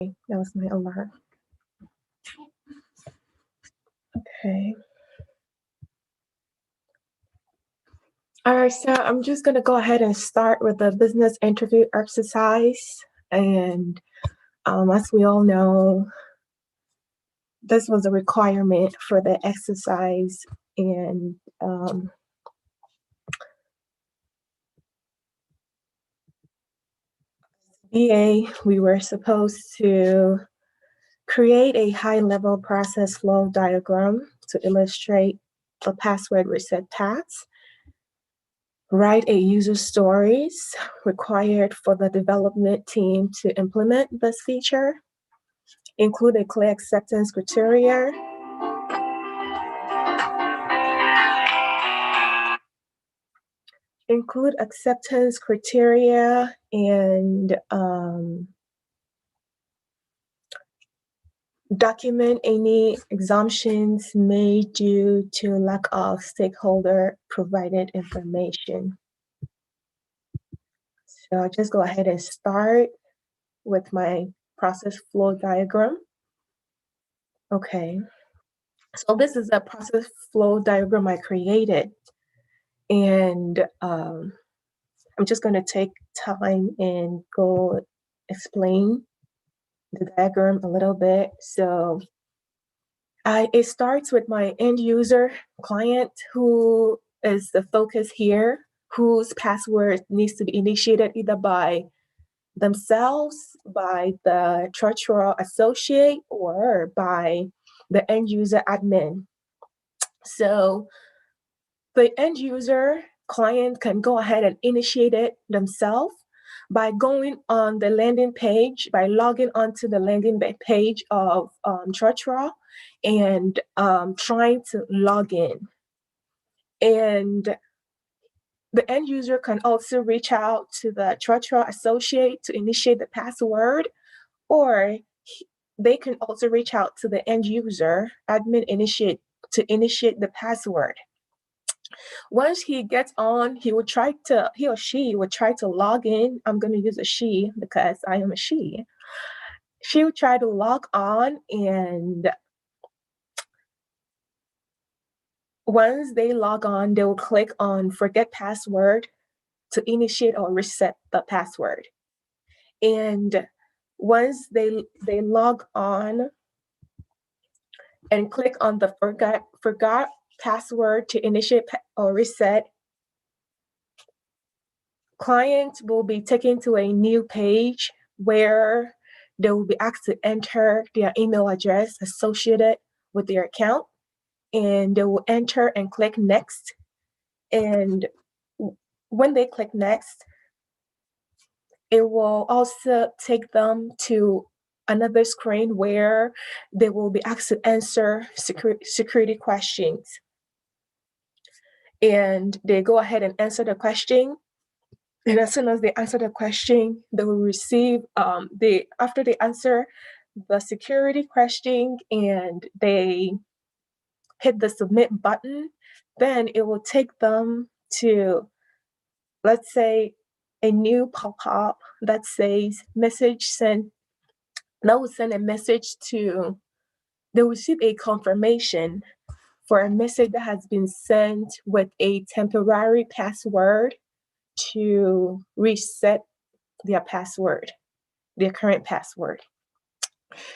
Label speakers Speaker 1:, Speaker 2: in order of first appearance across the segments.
Speaker 1: That was my alarm. Okay. All right, so I'm just going to go ahead and start with the business interview exercise. And as we all know, this was a requirement for the exercise. And BA, we were supposed to create a high-level process flow diagram to illustrate the password reset paths. Write a user stories required for the development team to implement this feature. Include a clear acceptance criteria. Include acceptance criteria and document any assumptions made due to lack of stakeholder provided information. So I'll just go ahead and start with my process flow diagram. Okay, so this is a process flow diagram I created. And I'm just going to take time and go explain the diagram a little bit. So it starts with my end user client, who is the focus here, whose password needs to be initiated either by themselves, by the structural associate, or by the end user admin. So the end user client can go ahead and initiate it themselves by going on the landing page, by logging onto the landing page of Chutra and trying to log in. And the end user can also reach out to the Chutra associate to initiate the password, or they can also reach out to the end user admin to initiate the password. Once he gets on, he or she would try to log in. I'm going to use a she because I am a she. She would try to log on, and once they log on, they will click on forget password to initiate or reset the password. And once they log on and click on the forgot password to initiate or reset, client will be taken to a new page where they will be asked to enter their email address associated with their account, and they will enter and click next. And when they click next, it will also take them to another screen where they will be asked to answer security questions. And they go ahead and answer the question. And as soon as they answer the question, they will receive, after they answer the security question and they hit the submit button, then it will take them to, let's say, a new pop-up that says message sent. That will send a message to, they will receive a confirmation for a message that has been sent with a temporary password to reset their password, their current password.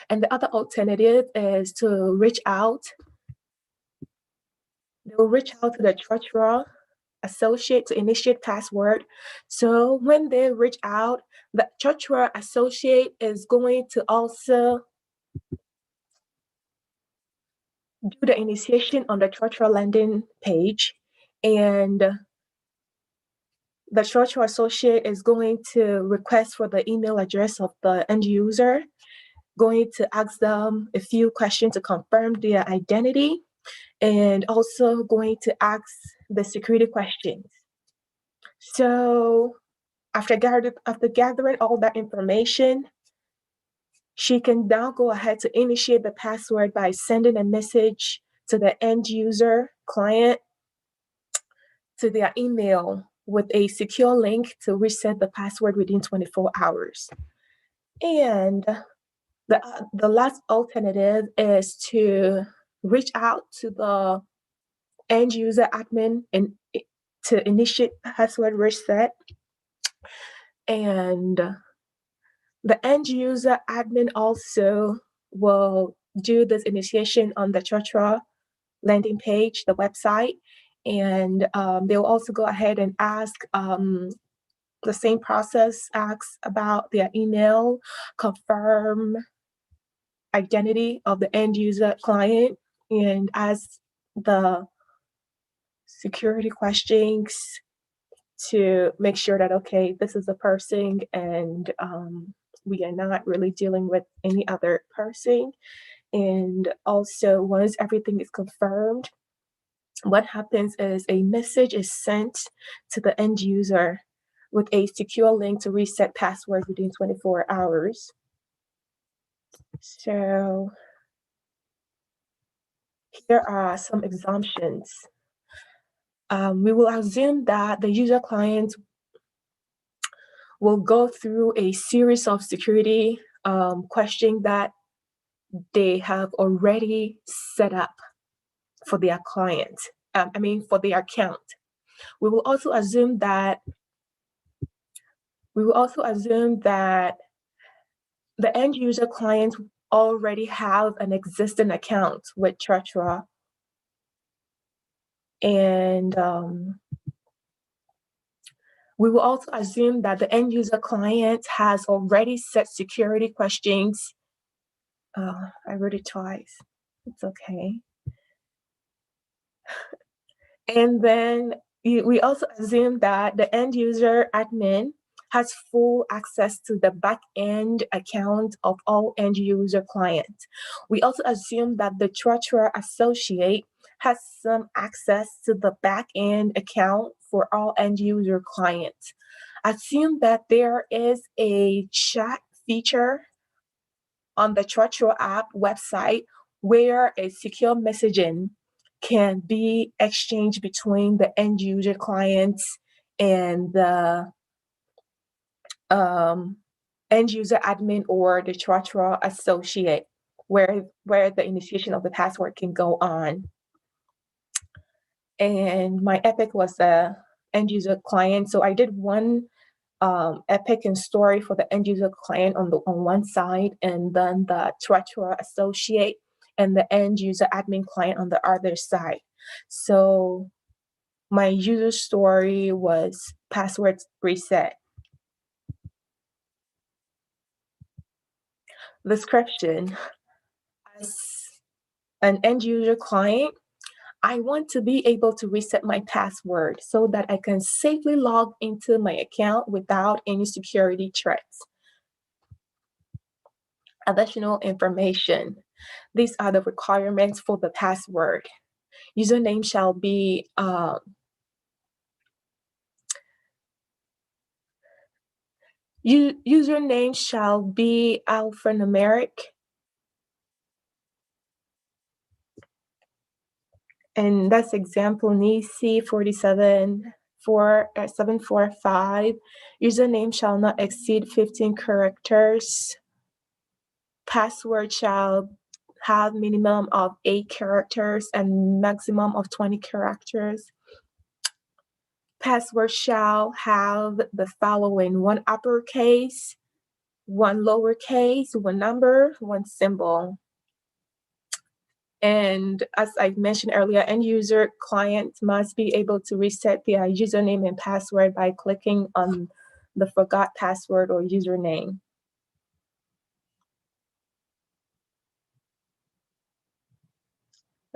Speaker 1: And the other alternative is to reach out. They'll reach out to the Chutra associate to initiate password. So when they reach out, the Chutra associate is going to also do the initiation on the Chutra landing page, and the Chutra associate is going to request for the email address of the end user, going to ask them a few questions to confirm their identity, and also going to ask the security questions. So after gathering all that information, she can now go ahead to initiate the password by sending a message to the end user client to their email with a secure link to reset the password within 24 hours. And The last alternative is to reach out to the end user admin and to initiate password reset. And the end user admin also will do this initiation on the Chatra landing page, the website, and they'll also go ahead and ask the same process, ask about their email, confirm identity of the end user client, and ask the security questions to make sure that, okay, this is a person and we are not really dealing with any other person. And also, once everything is confirmed, what happens is a message is sent to the end user with a secure link to reset password within 24 hours. So here are some assumptions. We will assume that the user client will go through a series of security questions that they have already set up for their client. For their account. We will also assume that the end user client already have an existing account with Chatra, and we will also assume that the end user client has already set security questions. I wrote it twice. It's okay. And then we also assume that the end user admin has full access to the back-end account of all end user clients. We also assume that the Chatra associate has some access to the back-end account for all end user clients. Assume that there is a chat feature on the Chatra app website where a secure messaging can be exchanged between the end user clients and the end user admin or the Chatra associate, where the initiation of the password can go on. And my epic was the end user client, so I did one epic and story for the end user client on one side, and then the Chatra associate and the end user admin client on the other side. So my user story was password reset. Description: as an end user client, I want to be able to reset my password so that I can safely log into my account without any security threats. Additional information: these are the requirements for the password. Username shall be username shall be alphanumeric, and that's example NICI 745. Username shall not exceed 15 characters. Password shall have minimum of 8 characters and maximum of 20 characters. Password shall have the following: 1 uppercase, 1 lowercase, 1 number, 1 symbol. And as I mentioned earlier, end user clients must be able to reset their username and password by clicking on the forgot password or username.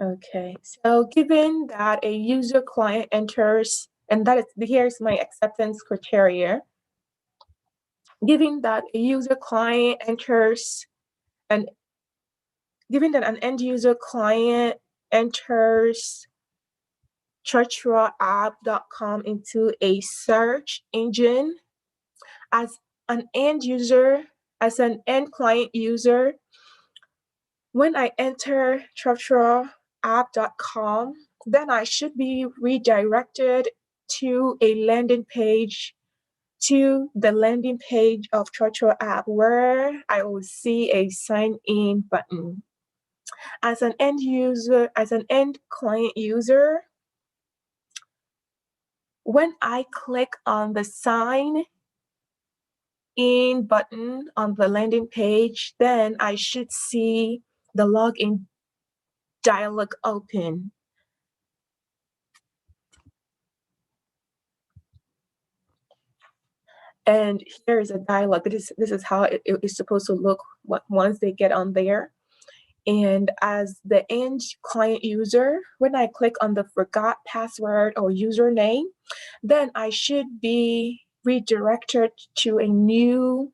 Speaker 1: Okay, so given that a user client enters, and here's my acceptance criteria. Given that a user client enters, and given that an end user client enters chatraapp.com into a search engine, as an end client user, when I enter chatraapp.com, then I should be redirected to a landing page to the landing page of Churchill app where I will see a sign in button. As an end client user, when I click on the sign in button on the landing page, then I should see the login dialog open. And here is a dialog. This is how it is supposed to look once they get on there. And as the end client user, when I click on the forgot password or username, then I should be redirected to a new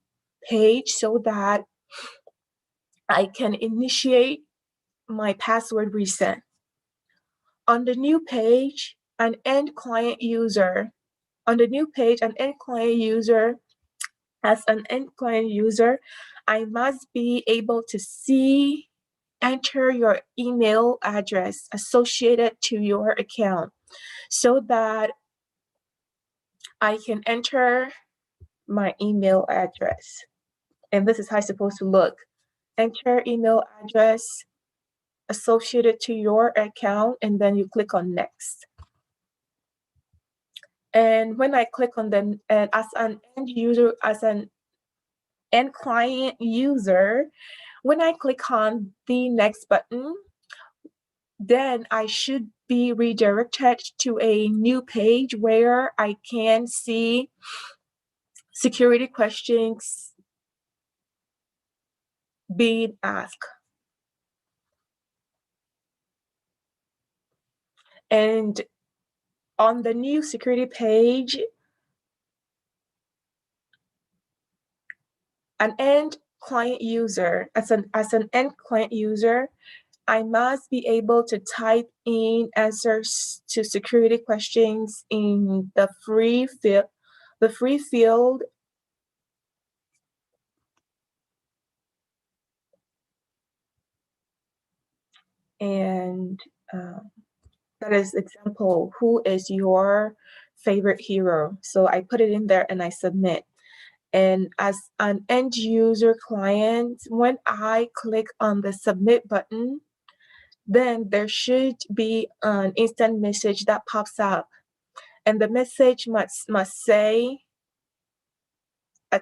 Speaker 1: page so that I can initiate my password reset. On the new page, an end client user, as an end client user, I must be able to enter your email address associated to your account so that I can enter my email address. And this is how it's supposed to look. Enter email address associated to your account, and then you click on next. And when I click on them, and as an end client user, when I click on the next button, then I should be redirected to a new page where I can see security questions being asked. And on the new security page, an end client user, as an end client user, I must be able to type in answers to security questions in the free field, and that is example, who is your favorite hero? So I put it in there and I submit. And as an end user client, when I click on the submit button, then there should be an instant message that pops up. And the message must say a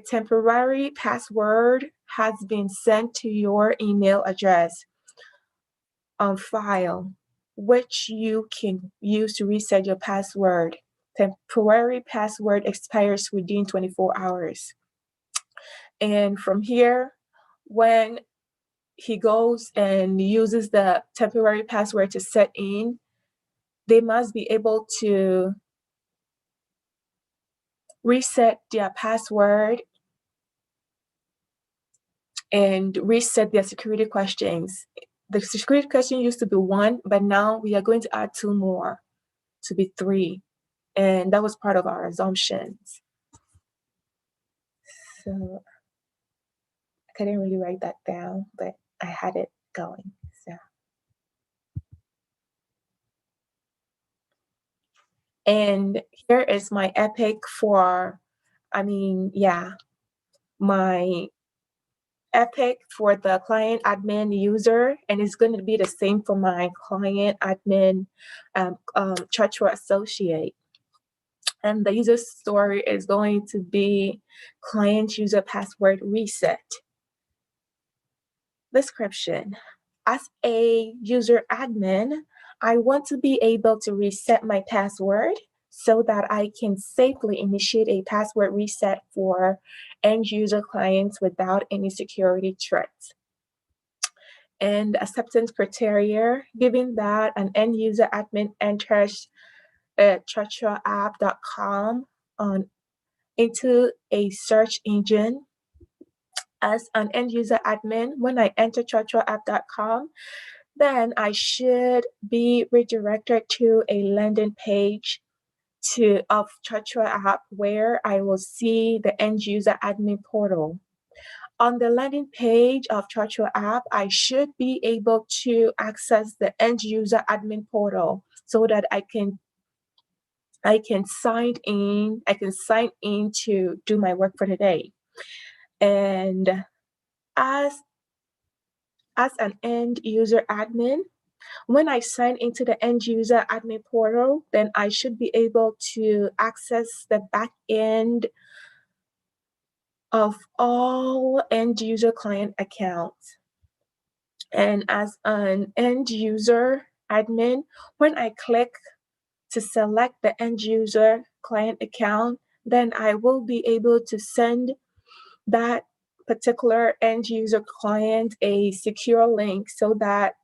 Speaker 1: temporary password has been sent to your email address on file, which you can use to reset your password. Temporary password expires within 24 hours. And from here, when he goes and uses the temporary password to set in, they must be able to reset their password and reset their security questions. The security question used to be 1, but now we are going to add 2 more to be 3. And that was part of our assumptions. So I couldn't really write that down, but I had it going. So. And here is my epic my epic for the client admin user, and it's going to be the same for my client admin Churchill associate. And the user story is going to be client user password reset. Description. As a user admin, I want to be able to reset my password so that I can safely initiate a password reset for end user clients without any security threats. And acceptance criteria, given that an end user admin enters churchillapp.com into a search engine. As an end user admin, when I enter churchillapp.com, then I should be redirected to a landing page of Churchill app where I will see the end user admin portal. On the landing page of Churchill app, I should be able to access the end user admin portal so that I can I can sign in to do my work for the day. And as an end user admin, when I sign into the end user admin portal, then I should be able to access the back end of all end user client accounts. And as an end user admin, when I click to select the end user client account, then I will be able to send that particular end user client a secure link so that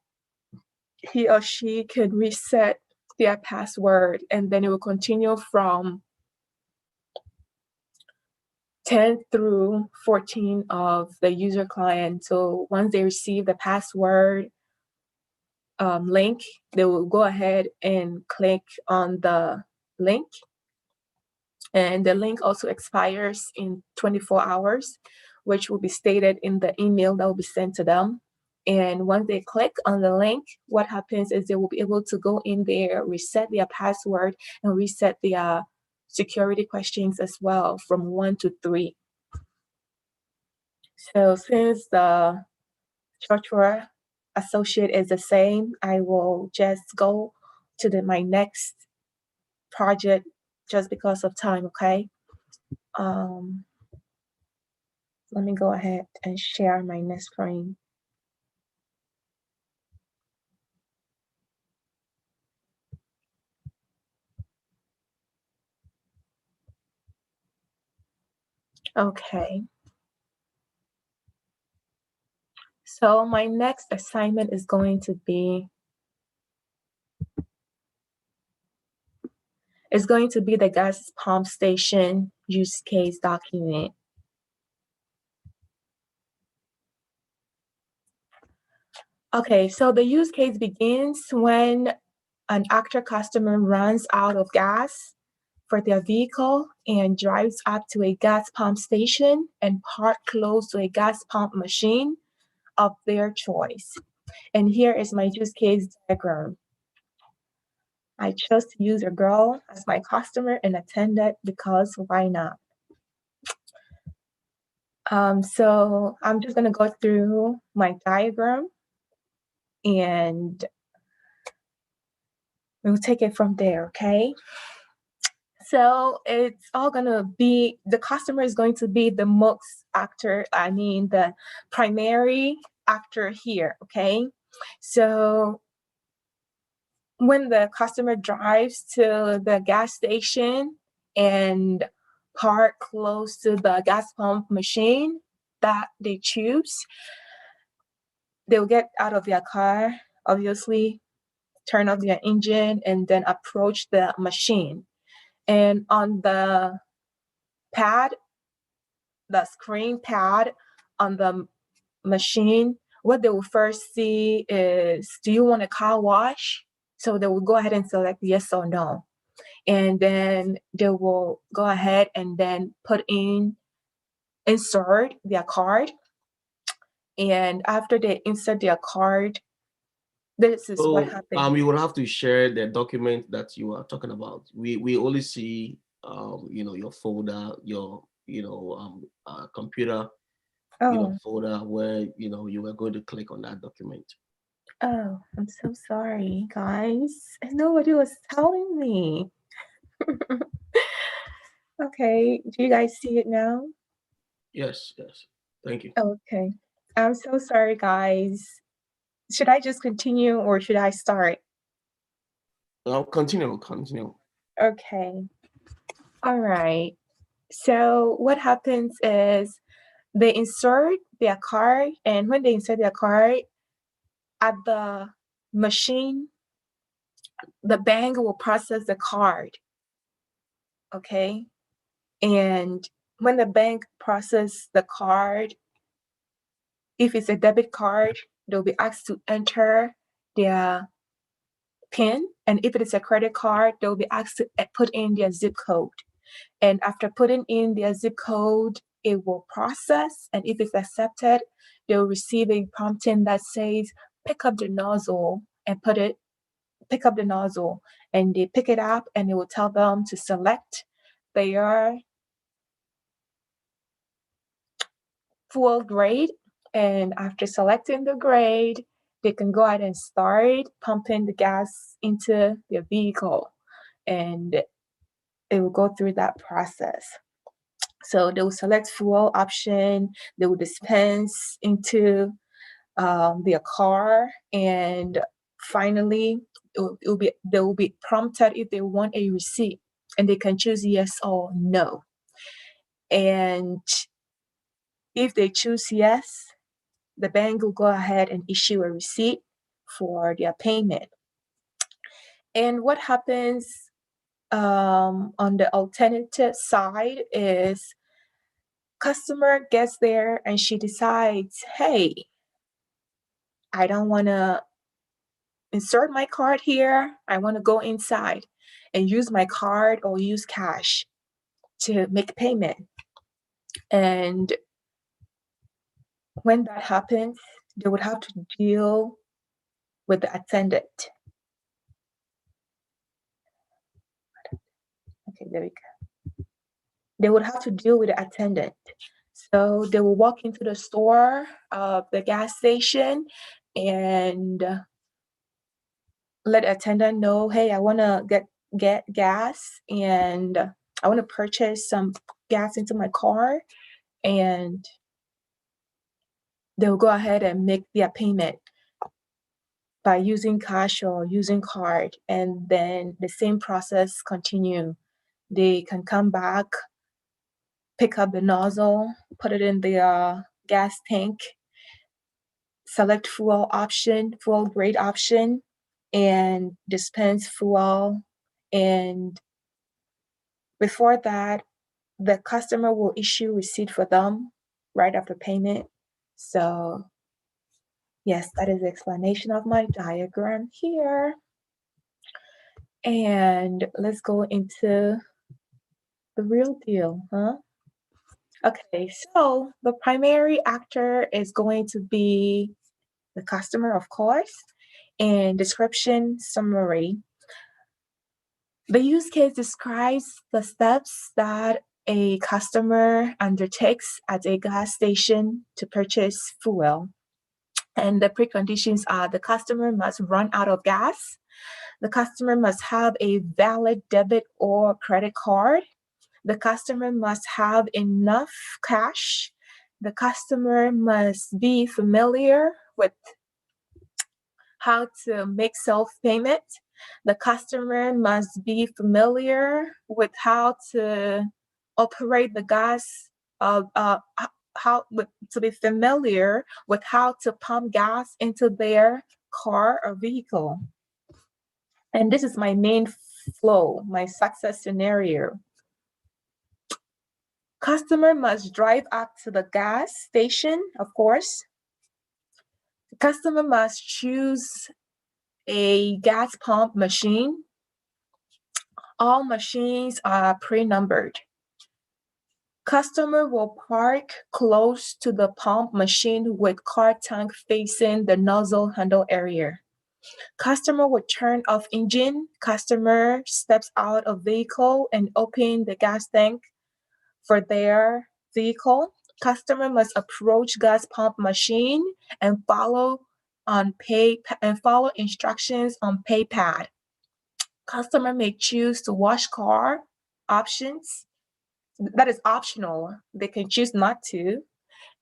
Speaker 1: he or she could reset their password, and then it will continue from 10 through 14 of the user client. So once they receive the password link, they will go ahead and click on the link. And the link also expires in 24 hours, which will be stated in the email that will be sent to them. And once they click on the link, what happens is they will be able to go in there, reset their password, and reset their security questions as well from 1 to 3. So since the structure associate is the same, I will just go to my next project just because of time, okay? Let me go ahead and share my next screen. Okay. So my next assignment is going to be the gas pump station use case document. Okay, so the use case begins when an actor customer runs out of gas for their vehicle and drives up to a gas pump station and park close to a gas pump machine of their choice. And here is my use case diagram. I chose to use a girl as my customer and attendant because why not? So I'm just gonna go through my diagram and we'll take it from there, okay? So it's all gonna be, the customer is going to be the the primary actor here, okay? So when the customer drives to the gas station and park close to the gas pump machine that they choose, they'll get out of their car, obviously, turn off their engine, and then approach the machine. And on the pad, the screen pad on the machine, what they will first see is, do you want a car wash? So they will go ahead and select yes or no. And then they will go ahead and then insert their card. And after they insert their card, this is what happens.
Speaker 2: You will have to share the document that you are talking about. We only see your folder, your computer folder where you were going to click on that document.
Speaker 1: Oh, I'm so sorry, guys. Nobody was telling me. Okay, do you guys see it now?
Speaker 2: Yes. Thank you.
Speaker 1: Okay. I'm so sorry, guys. Should I just continue or should I start?
Speaker 2: I'll continue.
Speaker 1: Okay. All right. So what happens is they insert their card, and when they insert their card at the machine, the bank will process the card. Okay. And when the bank processes the card, if it's a debit card, they'll be asked to enter their PIN. And if it is a credit card, they'll be asked to put in their zip code. And after putting in their zip code, it will process. And if it's accepted, they'll receive a prompting that says, pick up the nozzle and put it pick up the nozzle, and they pick it up and it will tell them to select their fuel grade. And after selecting the grade, they can go ahead and start pumping the gas into their vehicle, and it will go through that process. So they will select fuel option, they will dispense into their car, and finally they will be prompted if they want a receipt, and they can choose yes or no. And if they choose yes, the bank will go ahead and issue a receipt for their payment. And what happens on the alternative side is customer gets there and she decides, hey, I don't want to insert my card here. I want to go inside and use my card or use cash to make payment. And when that happens, they would have to deal with the attendant. Okay, there we go. They would have to deal with the attendant. So they will walk into the store, the gas station, and let the attendant know, hey, I want to get gas, and I want to purchase some gas into my car, and they'll go ahead and make their payment by using cash or using card, and then the same process continue. They can come back, pick up the nozzle, put it in the gas tank, select fuel grade option, and dispense fuel. And before that, the customer will issue receipt for them right after payment. So yes, that is the explanation of my diagram here. And let's go into the real deal, huh? Okay, so the primary actor is going to be the customer, of course. And description summary. The use case describes the steps that a customer undertakes at a gas station to purchase fuel. And the preconditions are the customer must run out of gas. The customer must have a valid debit or credit card. The customer must have enough cash. The customer must be familiar with how to make self-payment. The customer must be familiar with how to operate the gas, to be familiar with how to pump gas into their car or vehicle. And this is my main flow, my success scenario. Customer must drive up to the gas station, of course. The customer must choose a gas pump machine. All machines are pre-numbered. Customer will park close to the pump machine with car tank facing the nozzle handle area. Customer will turn off engine. Customer steps out of vehicle and open the gas tank for their vehicle. Customer must approach gas pump machine and follow instructions on pay pad. Customer may choose to wash car options. That is optional. They can choose not to.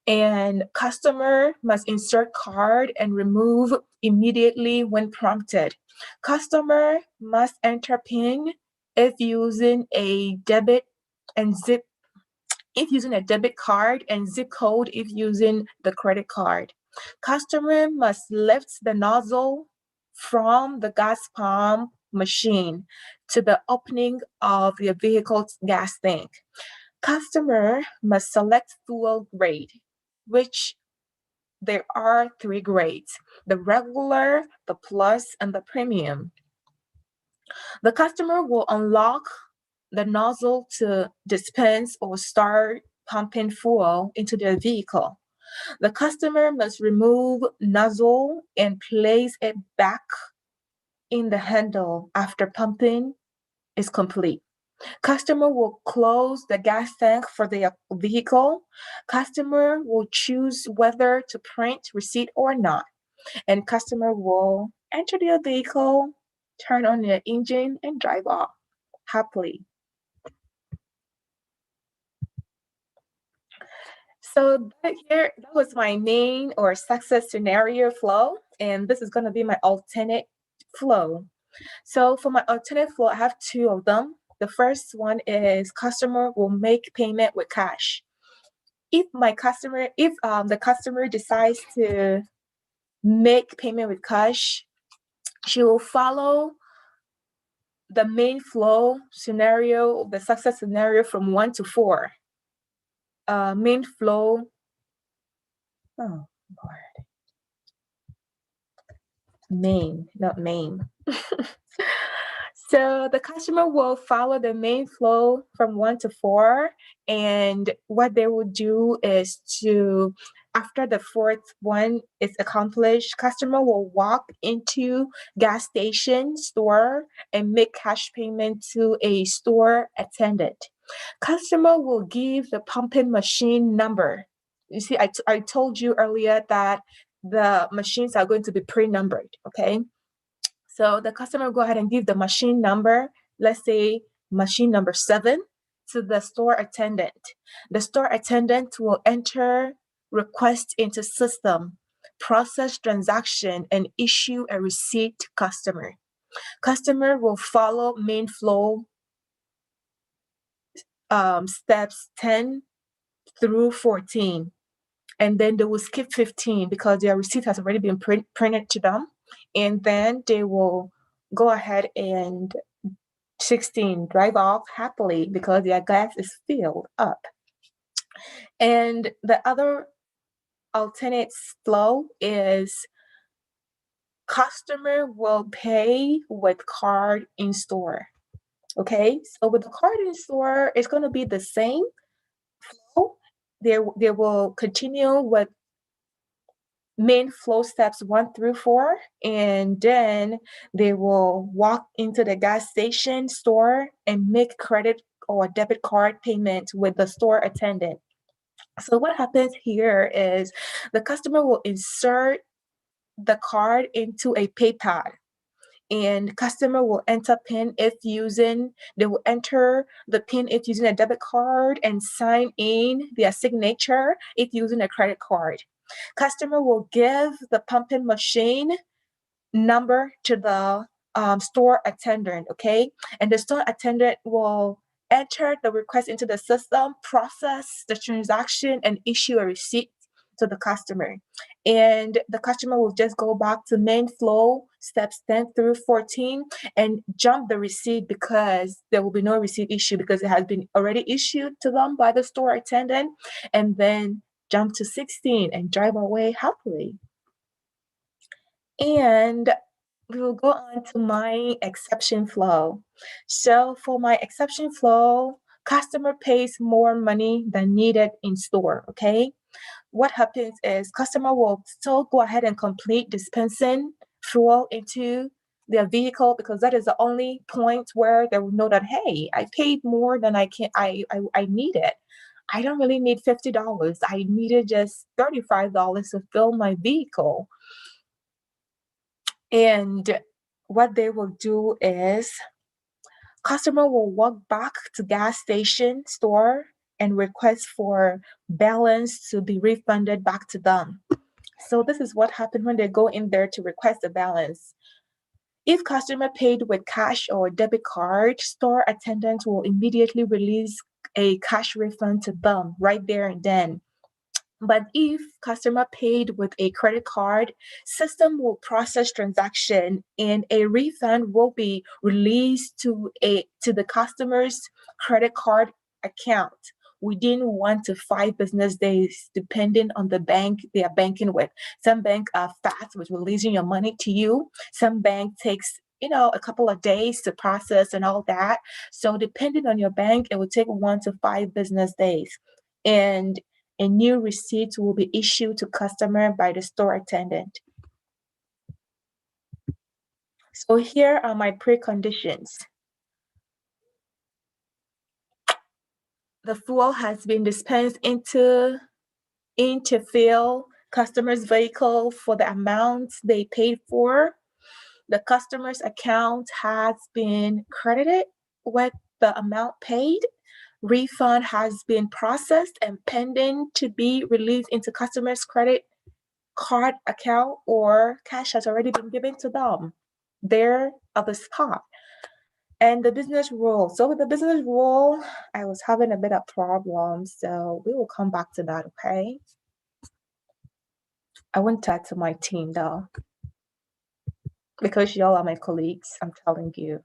Speaker 1: And customer must insert card and remove immediately when prompted. Customer must enter PIN if using a debit card, and zip code if using the credit card. Customer must lift the nozzle from the gas pump machine to the opening of your vehicle's gas tank. Customer must select fuel grade, which there are 3 grades: the regular, the plus, and the premium. The customer will unlock the nozzle to dispense or start pumping fuel into their vehicle. The customer must remove nozzle and place it back in the handle after pumping is complete. Customer will close the gas tank for the vehicle. Customer will choose whether to print receipt or not. And customer will enter their vehicle, turn on the engine, and drive off happily. So that was my main or success scenario flow, and this is going to be my alternate flow. So for my alternate flow, I have two of them. The first one is customer will make payment with cash. If the customer decides to make payment with cash, she will follow the main flow scenario, the success scenario from 1 to 4. Main flow. Oh, Lord. Main, not main. So the customer will follow the main flow from 1 to 4. And what they will do is after the fourth one is accomplished, customer will walk into gas station store and make cash payment to a store attendant. Customer will give the pumping machine number. You see, I told you earlier that the machines are going to be pre-numbered, okay? So the customer will go ahead and give the machine number, let's say machine number 7, to the store attendant. The store attendant will enter request into system, process transaction, and issue a receipt to customer. Customer will follow main flow steps 10 through 14. And then they will skip 15 because their receipt has already been printed to them. And then they will go ahead and 16 drive off happily because their gas is filled up. And the other alternate flow is customer will pay with card in store. Okay, so with the card in store, it's going to be the same flow. They will continue with main flow steps 1 through 4, and then they will walk into the gas station store and make credit or debit card payment with the store attendant. So what happens here is the customer will insert the card into a PayPal, and customer will enter PIN they will enter the PIN if using a debit card and sign in their signature if using a credit card. Customer will give the pumping machine number to the store attendant, okay? And the store attendant will enter the request into the system, process the transaction, and issue a receipt to the customer. And the customer will just go back to main flow steps 10 through 14 and jump the receipt because there will be no receipt issue because it has been already issued to them by the store attendant, and then jump to 16 and drive away happily. And we will go on to my exception flow. So for my exception flow, customer pays more money than needed in store, okay? What happens is customer will still go ahead and complete dispensing fuel into their vehicle because that is the only point where they will know that, hey, I paid more than I needed. I don't really need $50. I needed just $35 to fill my vehicle. And what they will do is customer will walk back to gas station store and request for balance to be refunded back to them. So this is what happened when they go in there to request the balance. If customer paid with cash or debit card, store attendant will immediately release a cash refund to them right there and then. But if customer paid with a credit card, system will process transaction and a refund will be released to the customer's credit card account within 1 to 5 business days, depending on the bank they are banking with. Some bank are fast with releasing your money to you. Some bank takes a couple of days to process and all that. So depending on your bank, it will take 1 to 5 business days. And a new receipt will be issued to customer by the store attendant. So here are my preconditions. The fuel has been dispensed into fill customer's vehicle for the amount they paid for. The customer's account has been credited with the amount paid. Refund has been processed and pending to be released into customer's credit card account, or cash has already been given to them there at the spot. And the business rule. So with the business rule, I was having a bit of problems, so we will come back to that, okay? I won't talk to my team though, because y'all are my colleagues, I'm telling you.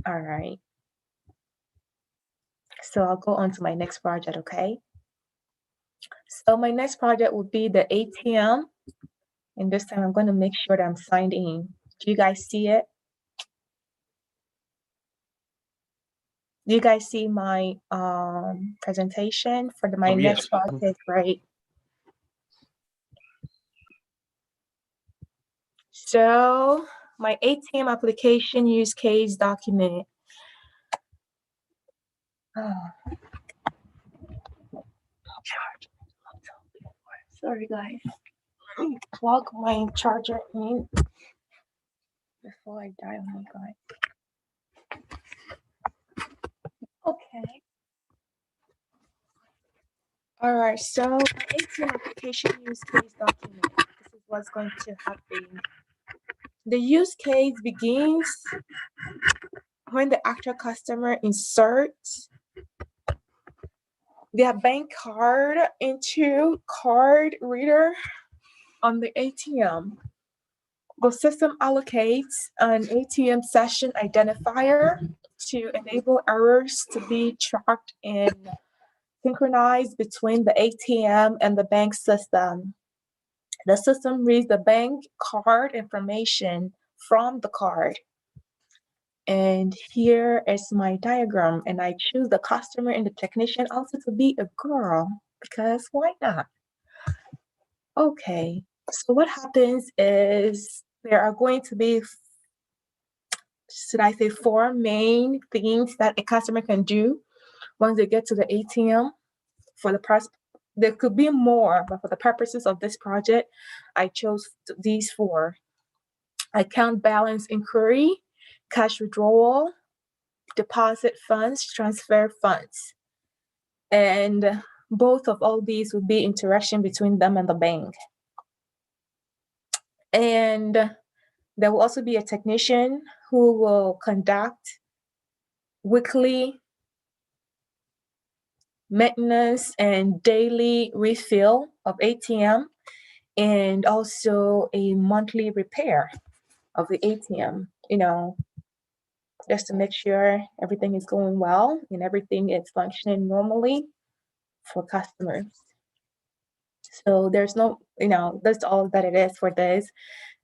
Speaker 1: All right. So I'll go on to my next project, okay? So my next project will be the ATM. And this time I'm going to make sure that I'm signed in. Do you guys see it? Do you guys see my presentation for my next
Speaker 2: Yes.
Speaker 1: project, right? So my ATM application use case document. Sorry, guys. Let me plug my charger in before I die on you guys. Okay. All right. So my ATM application use case document. This is what's going to happen. The use case begins when the actual customer inserts their bank card into card reader on the ATM. The system allocates an ATM session identifier to enable errors to be tracked and synchronized between the ATM and the bank system. The system reads the bank card information from the card. And here is my diagram, and I choose the customer and the technician also to be a girl, because why not? Okay, so what happens is there are going to be, should I say, four main things that a customer can do once they get to the ATM. For the price, there could be more, but for the purposes of this project, I chose these four: account balance inquiry, cash withdrawal, deposit funds, transfer funds. And both of all these would be interaction between them and the bank. And there will also be a technician who will conduct weekly maintenance and daily refill of ATM, and also a monthly repair of the ATM, just to make sure everything is going well and everything is functioning normally for customers. So there's no, that's all that it is for this.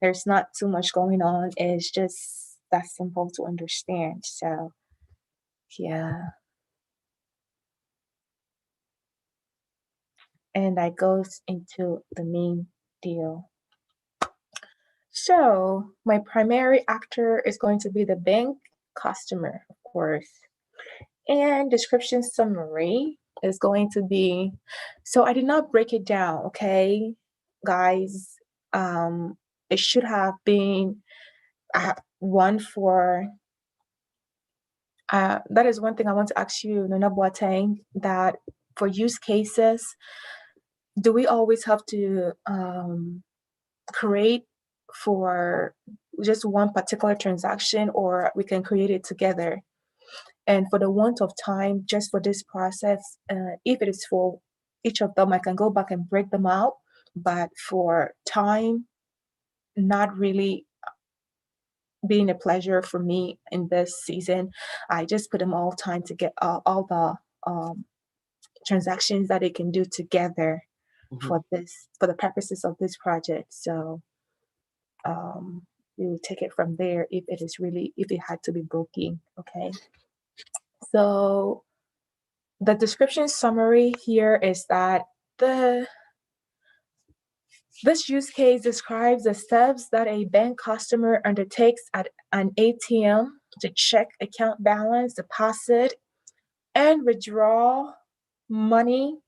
Speaker 1: There's not too much going on. It's just that simple to understand. So, yeah. And that goes into the main deal. So my primary actor is going to be the bank customer, of course. And description summary is going to be, so I did not break it down, okay, guys. It should have been one for, that is one thing I want to ask you, Nona Boateng, that for use cases, do we always have to create for just one particular transaction, or we can create it together? And for the want of time, just for this process, if it is for each of them, I can go back and break them out. But for time, not really being a pleasure for me in this season, I just put them all time to get all the transactions that they can do together for the purposes of this project. So we will take it from there if it had to be broken. Okay. So the description summary here is that This use case describes the steps that a bank customer undertakes at an ATM to check account balance, deposit, and withdraw money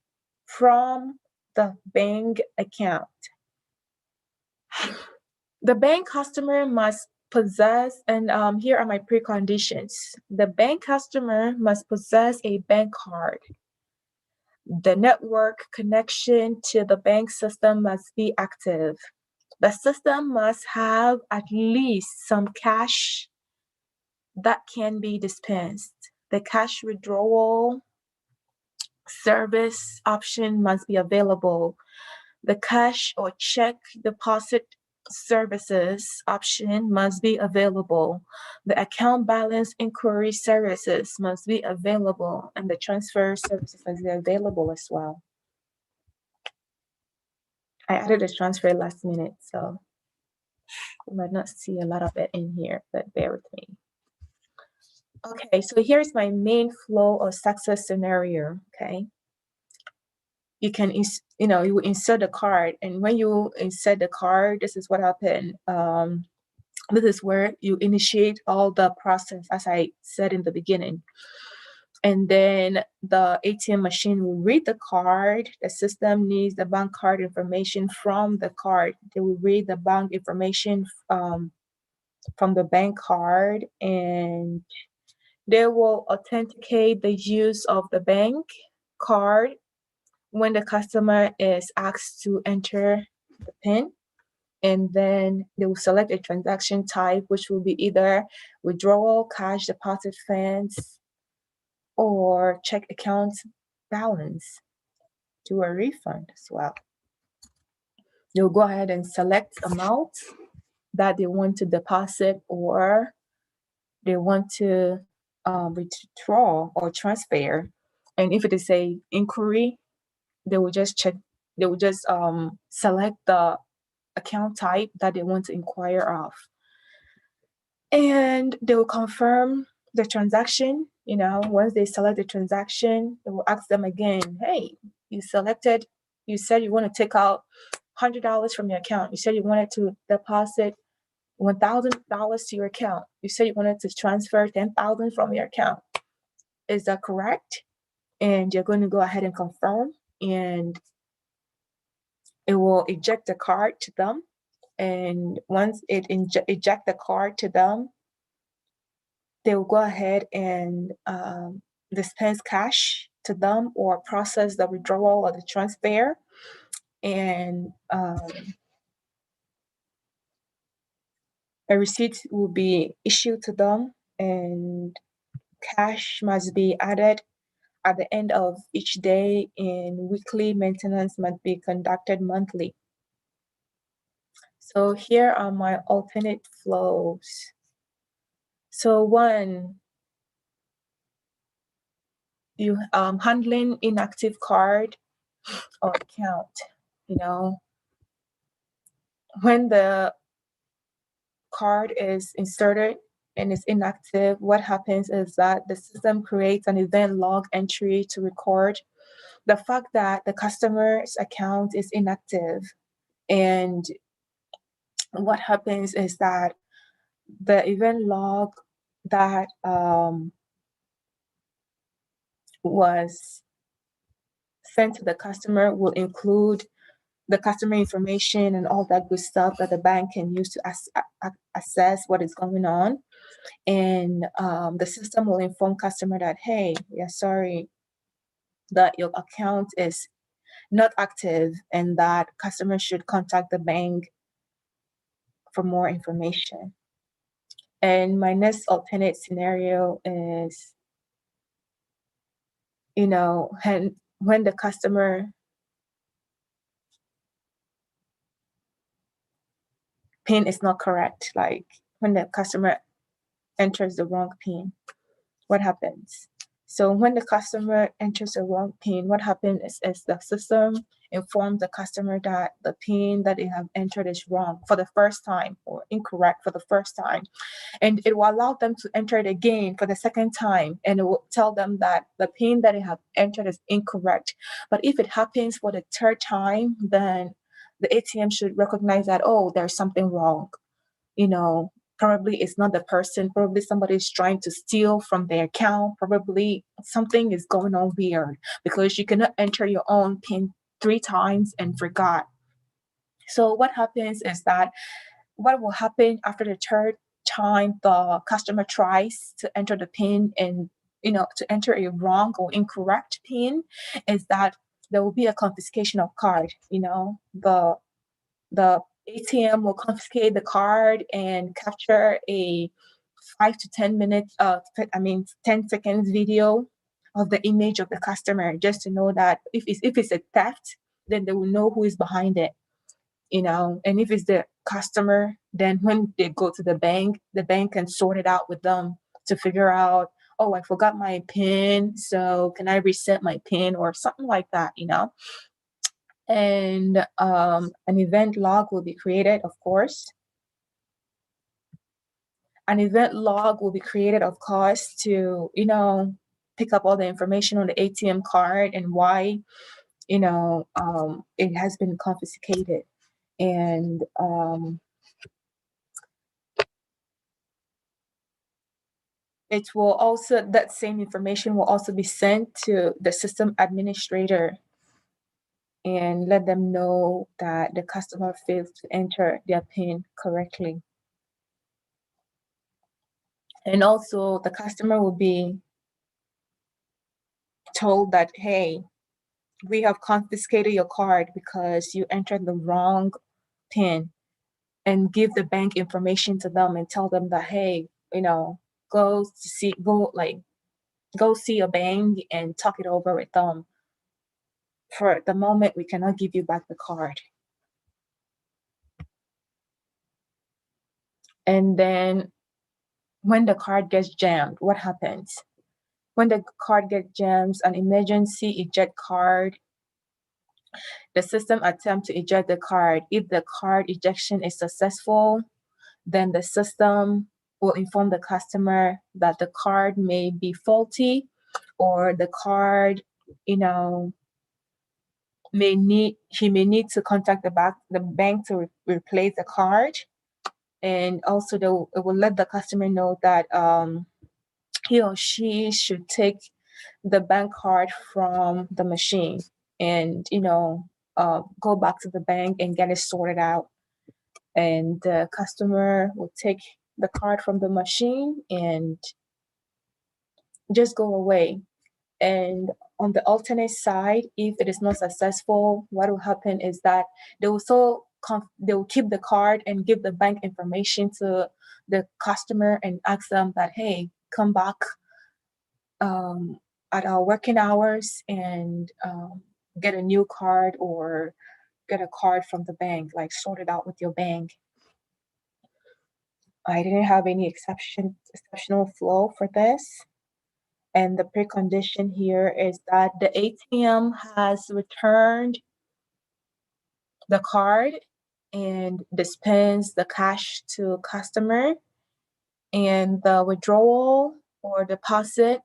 Speaker 1: from the bank account. The bank customer must possess, and here are my preconditions. The bank customer must possess a bank card. The network connection to the bank system must be active. The system must have at least some cash that can be dispensed. The cash withdrawal service option must be available. The cash or check deposit services option must be available. The account balance inquiry services must be available, and the transfer services must be available as well. I added a transfer last minute, so you might not see a lot of it in here, but bear with me. Okay, so here's my main flow or success scenario, okay? You can, you insert the card, and when you insert the card, this is what happened. This is where you initiate all the process, as I said in the beginning. And then the ATM machine will read the card. The system needs the bank card information from the card. They will read the bank information from the bank card, and they will authenticate the use of the bank card when the customer is asked to enter the PIN. And then they will select a transaction type, which will be either withdrawal, cash deposit, funds, or check account balance, do a refund as well. You'll go ahead and select amount that they want to deposit or they want to withdraw or transfer. And if it is a inquiry, they will just select the account type that they want to inquire of. And they will confirm the transaction. Once they select the transaction, they will ask them again, hey, you said you want to take out $100 from your account. You said you wanted to deposit $1,000 to your account. You said you wanted to transfer $10,000 from your account. Is that correct? And you're going to go ahead and confirm, and it will eject the card to them. And once it eject the card to them, they will go ahead and dispense cash to them or process the withdrawal or the transfer. And a receipt will be issued to them, and cash must be added at the end of each day, and weekly maintenance must be conducted monthly. So here are my alternate flows. So one, you handling inactive card or account. When the card is inserted and is inactive, what happens is that the system creates an event log entry to record the fact that the customer's account is inactive. And what happens is that the event log that was sent to the customer will include the customer information and all that good stuff that the bank can use to assess what is going on. And the system will inform customer that, hey, we are sorry that your account is not active and that customer should contact the bank for more information. And my next alternate scenario is, when the customer PIN is not correct, like when the customer enters the wrong PIN, what happens? So when the customer enters the wrong PIN, what happens is the system informs the customer that the PIN that they have entered is wrong for the first time or incorrect for the first time. And it will allow them to enter it again for the second time, and it will tell them that the PIN that they have entered is incorrect. But if it happens for the third time, then the ATM should recognize that, oh, there's something wrong. Probably it's not the person, probably somebody's trying to steal from their account, probably something is going on weird, because you cannot enter your own PIN 3 times and forgot. So what happens is that, what will happen after the third time the customer tries to enter the PIN and to enter a wrong or incorrect PIN, is that there will be a confiscation of card. The ATM will confiscate the card and capture a 5 to 10 minutes, 10 seconds video of the image of the customer, just to know that if it's a theft, then they will know who is behind it. And if it's the customer, then when they go to the bank can sort it out with them to figure out, oh, I forgot my PIN, so can I reset my PIN or something like that. And an event log will be created, of course. An event log will be created, of course, to pick up all the information on the ATM card and why it has been confiscated. And it will also, that same information will also be sent to the system administrator and let them know that the customer failed to enter their PIN correctly. And also the customer will be told that, hey, we have confiscated your card because you entered the wrong PIN, and give the bank information to them and tell them that, hey, go see a bank and talk it over with them. For the moment, we cannot give you back the card. And then when the card gets jammed, what happens? When the card gets jammed, an emergency eject card, the system attempts to eject the card. If the card ejection is successful, then the system will inform the customer that the card may be faulty, or the card, he may need to contact the bank to replace the card. And also it will let the customer know that he or she should take the bank card from the machine and go back to the bank and get it sorted out. And the customer will take the card from the machine and just go away. And on the alternate side, if it is not successful, what will happen is that they will keep the card and give the bank information to the customer and ask them that, hey, come back at our working hours and get a new card, or get a card from the bank, like sort it out with your bank. I didn't have any exceptional flow for this. And the precondition here is that the ATM has returned the card and dispense the cash to customer, and the withdrawal or deposit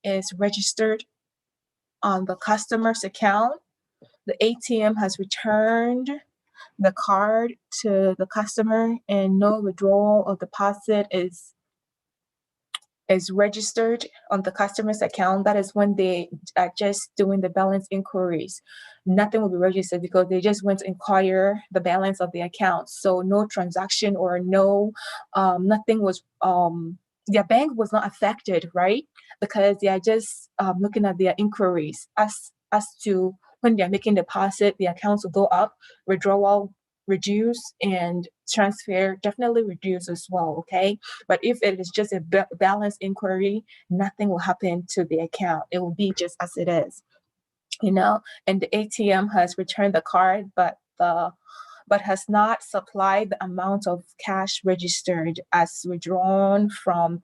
Speaker 1: is registered on the customer's account. The ATM has returned the card to the customer, and no withdrawal or deposit is registered on the customer's account. That is when they are just doing the balance inquiries. Nothing will be registered because they just went to inquire the balance of the account. So no transaction or nothing was, their bank was not affected, right? Because they are just looking at their inquiries as to when they're making deposit, the accounts will go up, withdrawal reduce, and transfer definitely reduce as well, okay? But if it is just a balance inquiry, nothing will happen to the account. It will be just as it is, and the ATM has returned the card, but has not supplied the amount of cash registered as withdrawn from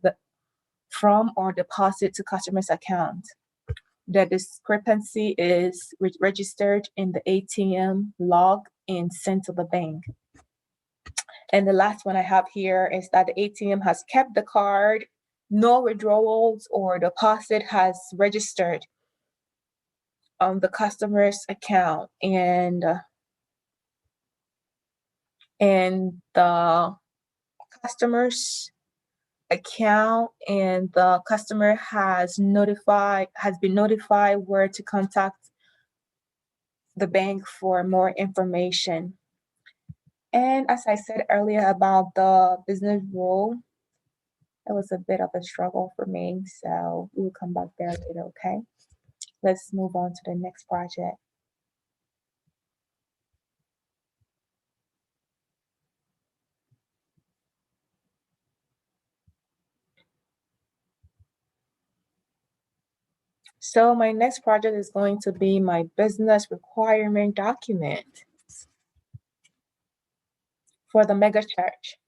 Speaker 1: or deposit to customer's account. The discrepancy is registered in the ATM log and sent to the bank. And the last one I have here is that the ATM has kept the card, no withdrawals or deposit has registered on the customer's account. And and the customer's account, and the customer has been notified where to contact the bank for more information. And as I said earlier about the business rule, it was a bit of a struggle for me, so we'll come back there later, okay? Let's move on to the next project. So my next project is going to be my business requirement document for the mega church.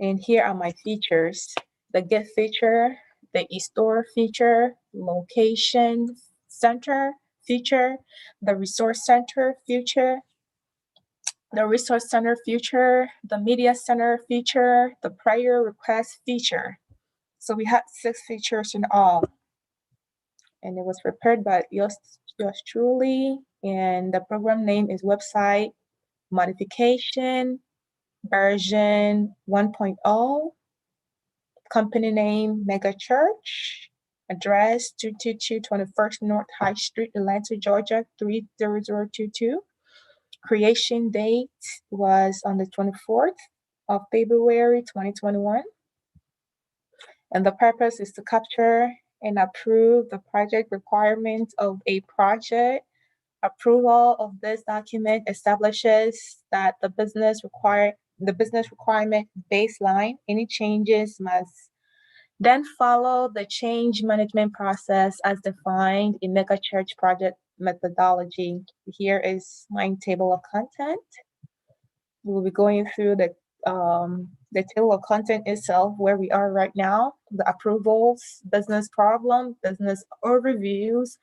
Speaker 1: And here are my features: the gift feature, the e-store feature, location center feature, the resource center feature, the media center feature, the prior request feature. So we had 6 features in all. And it was prepared by yours truly. And the program name is Website Modification version 1.0. Company name Mega Church. Address 222 21st North High Street, Atlanta, Georgia 30022. Creation date was on the 24th of February 2021. And the purpose is to capture and approve the project requirements of a project. Approval of this document establishes that the business requirement baseline. Any changes must then follow the change management process as defined in Mega Church project methodology. Here is my table of content. We'll be going through the table of content itself, where we are right now, the approvals, business problem, business overviews,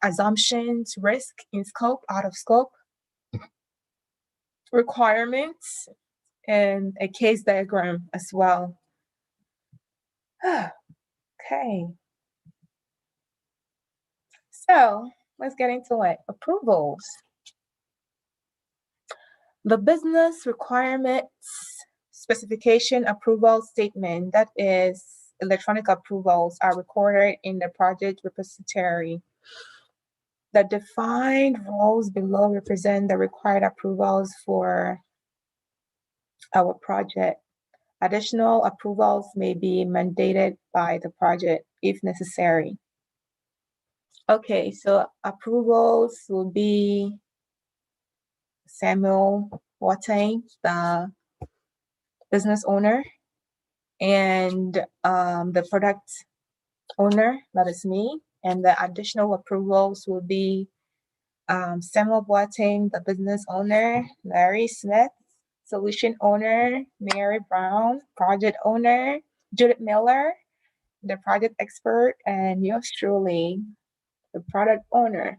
Speaker 1: assumptions, risk, in scope, out of scope, requirements, and a case diagram as well. Okay. So let's get into it. Approvals. The business requirements specification approval statement, that is electronic approvals, are recorded in the project repository. The defined roles below represent the required approvals for our project. Additional approvals may be mandated by the project if necessary. Okay, so approvals will be Samuel Watain, the business owner, and the product owner, that is me. And the additional approvals will be Samuel Watain, the business owner, Larry Smith, solution owner, Mary Brown, project owner, Judith Miller, the project expert, and yours truly, the product owner.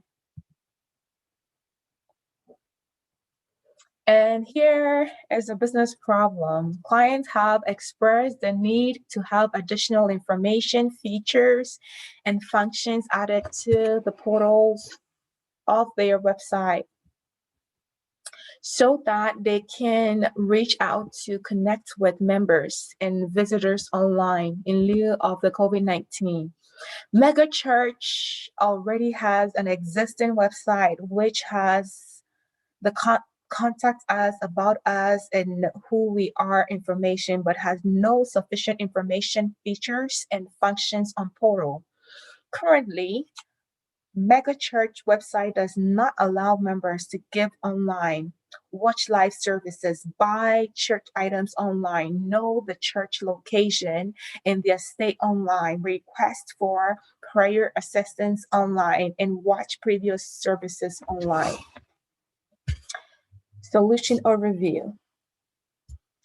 Speaker 1: And here is a business problem. Clients have expressed the need to have additional information, features, and functions added to the portals of their website so that they can reach out to connect with members and visitors online in lieu of the COVID-19. Mega Church already has an existing website which has the contact us, about us, and who we are information, but has no sufficient information, features, and functions on portal. Currently, Mega Church website does not allow members to give online, watch live services, buy church items online, know the church location and their state online, request for prayer assistance online, and watch previous services online. Solution overview.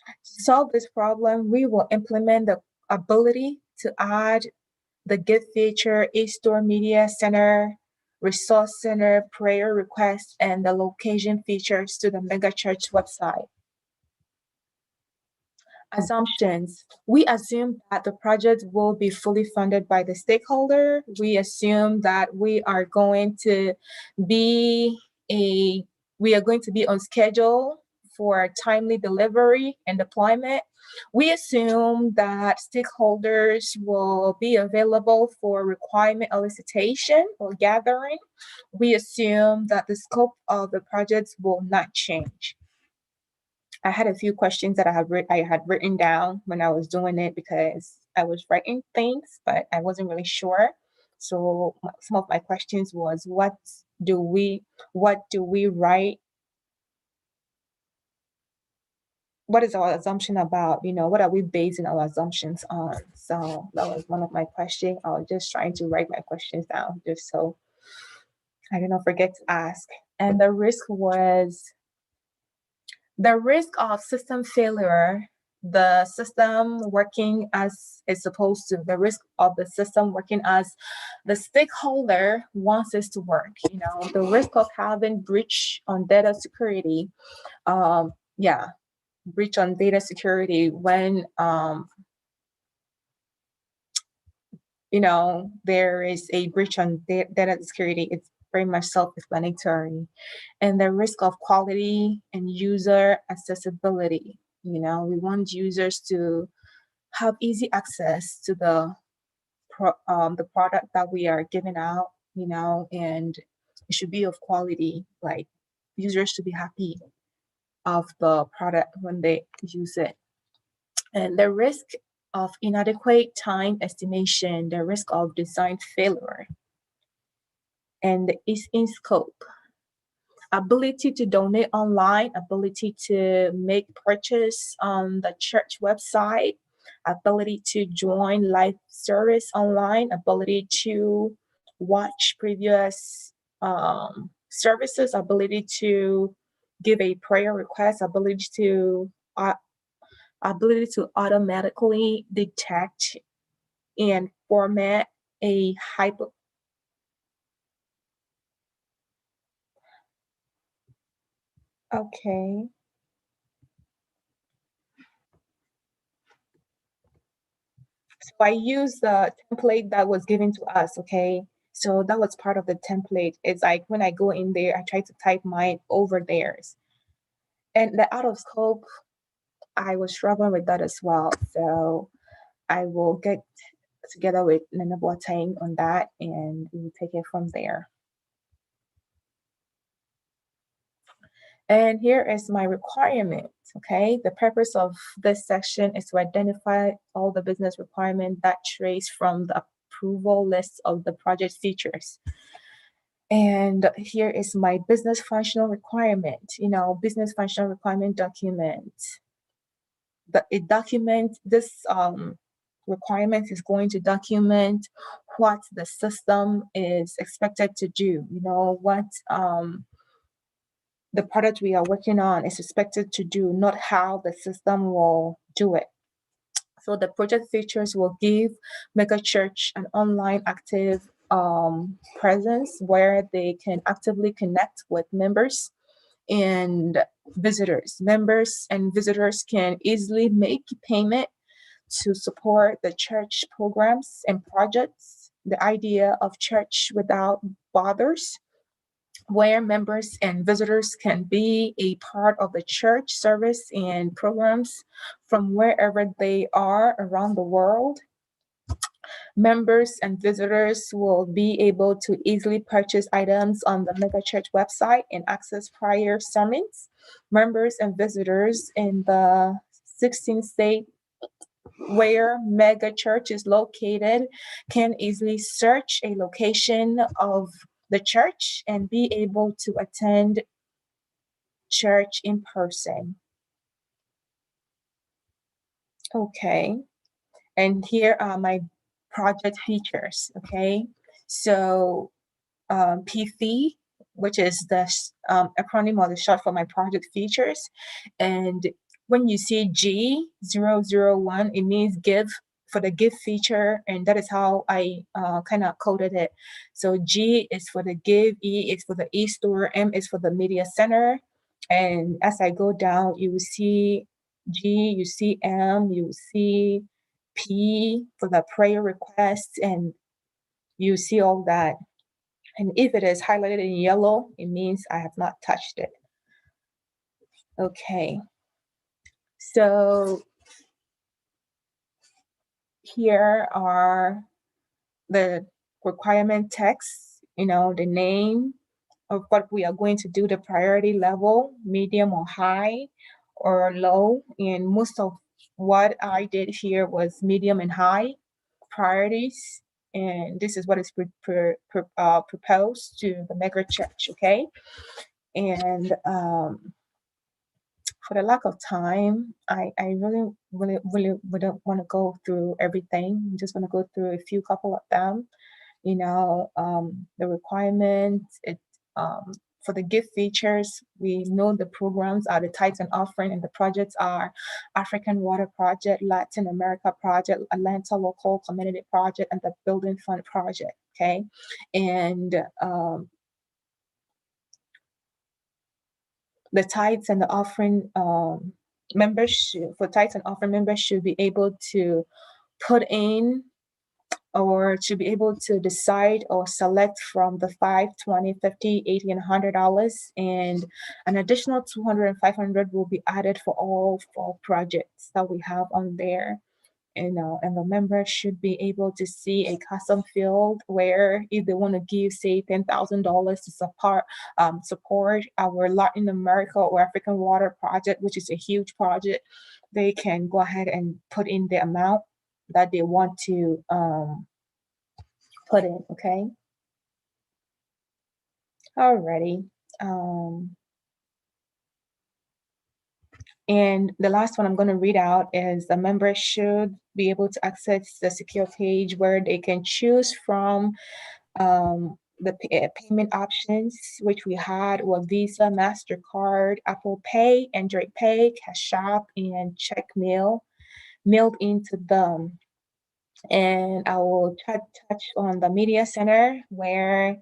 Speaker 1: To solve this problem, we will implement the ability to add the gift feature, e-store media center, resource center, prayer request, and the location features to the Mega Church website. Assumptions. We assume that the project will be fully funded by the stakeholder. We assume that we are going to be on schedule for timely delivery and deployment. We assume that stakeholders will be available for requirement elicitation or gathering. We assume that the scope of the projects will not change. I had a few questions that I had written down when I was doing it because I was writing things, but I wasn't really sure. So some of my questions was, what do we write? What is our assumption about? What are we basing our assumptions on? So that was one of my questions. I was just trying to write my questions down just so I did not forget to ask. And the risk of system failure, the system working as it's supposed to, the risk of the system working as the stakeholder wants it to work, the risk of having breach on data security, breach on data security when, there is a breach on data security. It's very much self-explanatory. And the risk of quality and user accessibility. We want users to have easy access to the product that we are giving out, and it should be of quality. Like, users should be happy of the product when they use it. And the risk of inadequate time estimation, the risk of design failure, and is in scope. Ability to donate online, ability to make purchase on the church website, ability to join live service online, ability to watch previous services, ability to give a prayer request, ability to automatically detect and format a hyper. Okay. So I use the template that was given to us, okay? So that was part of the template. It's like when I go in there, I try to type mine over theirs. And the out of scope, I was struggling with that as well. So I will get together with Nana Boateng on that and we'll take it from there. And here is my requirement, okay? The purpose of this section is to identify all the business requirements that trace from the approval list of the project features. And here is my business functional requirement, business functional requirement document. This requirement is going to document what the system is expected to do, what the product we are working on is expected to do, not how the system will do it. So the project features will give megachurch an online active presence where they can actively connect with members and visitors. Members and visitors can easily make payment to support the church programs and projects. The idea of church without bothers, where members and visitors can be a part of the church service and programs from wherever they are around the world. Members and visitors will be able to easily purchase items on the megachurch website and access prior sermons. Members and visitors in the 16 states where megachurch is located can easily search a location of the church and be able to attend church in person. Okay, and here are my project features. Okay, so PC, which is the acronym or the short for my project features, and when you see G001, it means give, for the give feature, and that is how I kind of coded it. So G is for the give, E is for the e-store, M is for the media center. And as I go down, you will see G, you see M, you see P for the prayer request, and you see all that. And if it is highlighted in yellow, it means I have not touched it. Okay. So here are the requirement text, the name of what we are going to do, the priority level, medium or high or low. And most of what I did here was medium and high priorities. And this is what is proposed to the mega church, okay? And for the lack of time, I really wouldn't want to go through everything. I'm just going to go through a few couple of them. The requirements, for the gift features, we know the programs are the tithes and offering, and the projects are African Water Project, Latin America Project, Atlanta Local Community Project, and the Building Fund Project, okay? And the tithes and the offering members for tithes and offering members should be able to put in or to be able to decide or select from the 5, 20, 50, 80, and $100, and an additional 200 and 500 will be added for all 4 projects that we have on there. And the members should be able to see a custom field where if they want to give, say, $10,000 to support our Latin America or African Water Project, which is a huge project, they can go ahead and put in the amount that they want to put in, okay? Alrighty. And the last one I'm going to read out is the member should be able to access the secure page where they can choose from the payment options, which we had were Visa, MasterCard, Apple Pay, Android Pay, Cash App, and check mailed into them. And I will touch on the media center where,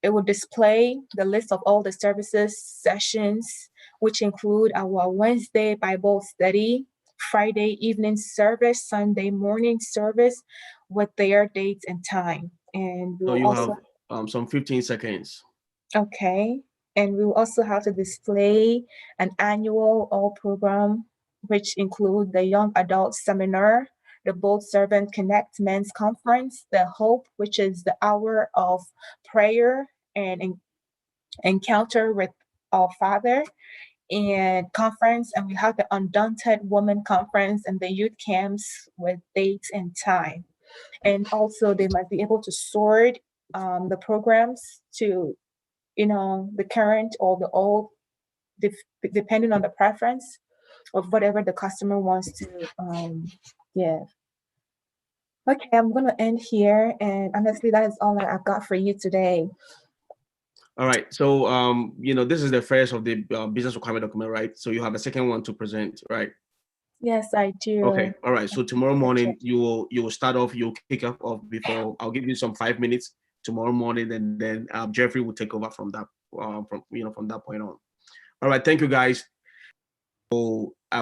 Speaker 1: it will display the list of all the services sessions, which include our Wednesday Bible study, Friday evening service, Sunday morning service with their dates and time. And
Speaker 2: So
Speaker 1: we'll
Speaker 2: you
Speaker 1: also
Speaker 2: have some 15 seconds.
Speaker 1: Okay. And we will also have to display an annual all program, which include the Young Adult Seminar, the Bold Servant Connect Men's Conference, the Hope, which is the hour of prayer and encounter with our Father, and conference. And we have the Undaunted Woman Conference and the youth camps with dates and time. And also they might be able to sort the programs to the current or the old, depending on the preference of whatever the customer wants to give. Okay, I'm going to end here. And honestly, that is all that I've got for you today.
Speaker 2: All right. So, this is the first of the business requirement document, right? So you have a second one to present, right?
Speaker 1: Yes, I do.
Speaker 2: Okay. All right. So tomorrow morning, you will start off, you'll kick off before, I'll give you some 5 minutes tomorrow morning, and then Jeffrey will take over from that, from that point on. All right. Thank you, guys. So